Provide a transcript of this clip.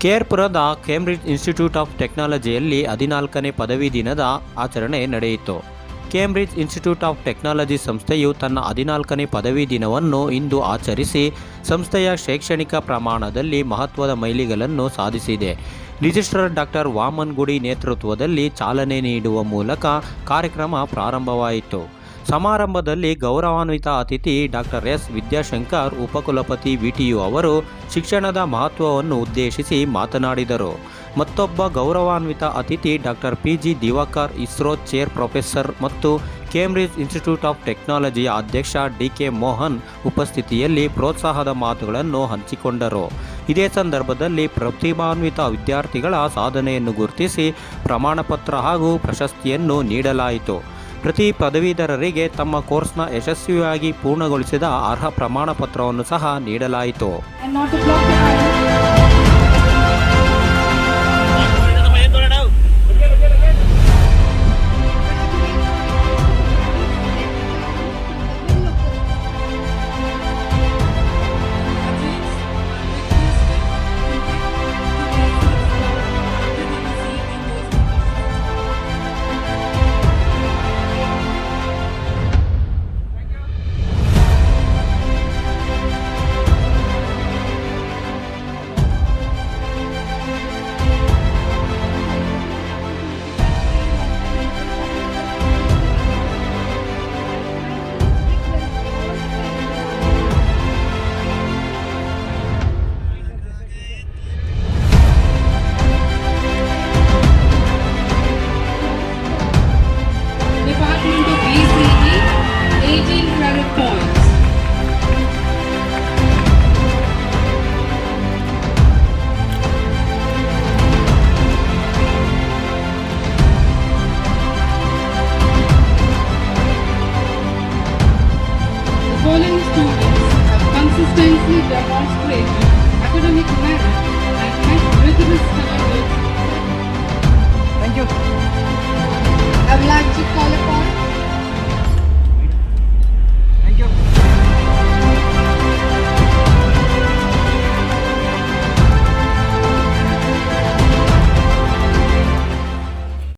ಕೇರ್ಪುರದ Cambridge institute of ಟೆಕ್ನಾಲಜಿಯಲ್ಲಿ 14ನೇ ಪದವಿ ದಿನದ ಆಚರಣೆ ನಡೆಯಿತು. ಕೇಂಬ್ರಿಡ್ಜ್ ಇನ್ಸ್ಟಿಟ್ಯೂಟ್ ಆಫ್ ಟೆಕ್ನಾಲಜಿ ಸಂಸ್ಥೆಯು ತನ್ನ 14ನೇ ಪದವಿ ದಿನವನ್ನು ಇಂದು ಆಚರಿಸಿ ಸಂಸ್ಥೆಯ ಶೈಕ್ಷಣಿಕ ಪ್ರಮಾಣದಲ್ಲಿ ಮಹತ್ವದ ಮೈಲಿಗಲ್ಲನ್ನು ಸಾಧಿಸಿದೆ. ರಿಜಿಸ್ಟ್ರಾರ್ ಡಾಕ್ಟರ್ ವಾಮನ್ ಗುಡಿ ನೇತೃತ್ವದಲ್ಲಿ ಚಾಲನೆ ನೀಡುವ ಮೂಲಕ ಕಾರ್ಯಕ್ರಮ ಪ್ರಾರಂಭವಾಯಿತು. ಸಮಾರಂಭದಲ್ಲಿ ಗೌರವಾನ್ವಿತ ಅತಿಥಿ ಡಾಕ್ಟರ್ ಎಸ್ ವಿದ್ಯಾಶಂಕರ್, ಉಪಕುಲಪತಿ ವಿಟಿಯು ಅವರು ಶಿಕ್ಷಣದ ಮಹತ್ವವನ್ನು ಉದ್ದೇಶಿಸಿ ಮಾತನಾಡಿದರು. ಮತ್ತೊಬ್ಬ ಗೌರವಾನ್ವಿತ ಅತಿಥಿ doctor P G Diwakar, ISRO chair professor ಮತ್ತು ಕೇಂಬ್ರಿಡ್ಜ್ ಇನ್ಸ್ಟಿಟ್ಯೂಟ್ ಆಫ್ ಟೆಕ್ನಾಲಜಿಯ ಅಧ್ಯಕ್ಷ ಡಿಕೆ ಮೋಹನ್ ಉಪಸ್ಥಿತಿಯಲ್ಲಿ ಪ್ರೋತ್ಸಾಹದ ಮಾತುಗಳನ್ನು ಹಂಚಿಕೊಂಡರು. ಇದೇ ಸಂದರ್ಭದಲ್ಲಿ ಪ್ರತಿಭಾನ್ವಿತ ವಿದ್ಯಾರ್ಥಿಗಳ ಸಾಧನೆಯನ್ನು ಗುರುತಿಸಿ ಪ್ರಮಾಣಪತ್ರ ಹಾಗೂ ಪ್ರಶಸ್ತಿಯನ್ನು ನೀಡಲಾಯಿತು. ಪ್ರತಿ ಪದವೀಧರರಿಗೆ ತಮ್ಮ ಕೋರ್ಸ್ನ ಯಶಸ್ವಿಯಾಗಿ ಪೂರ್ಣಗೊಳಿಸಿದ ಅರ್ಹ ಪ್ರಮಾಣಪತ್ರವನ್ನು ಸಹ ನೀಡಲಾಯಿತು.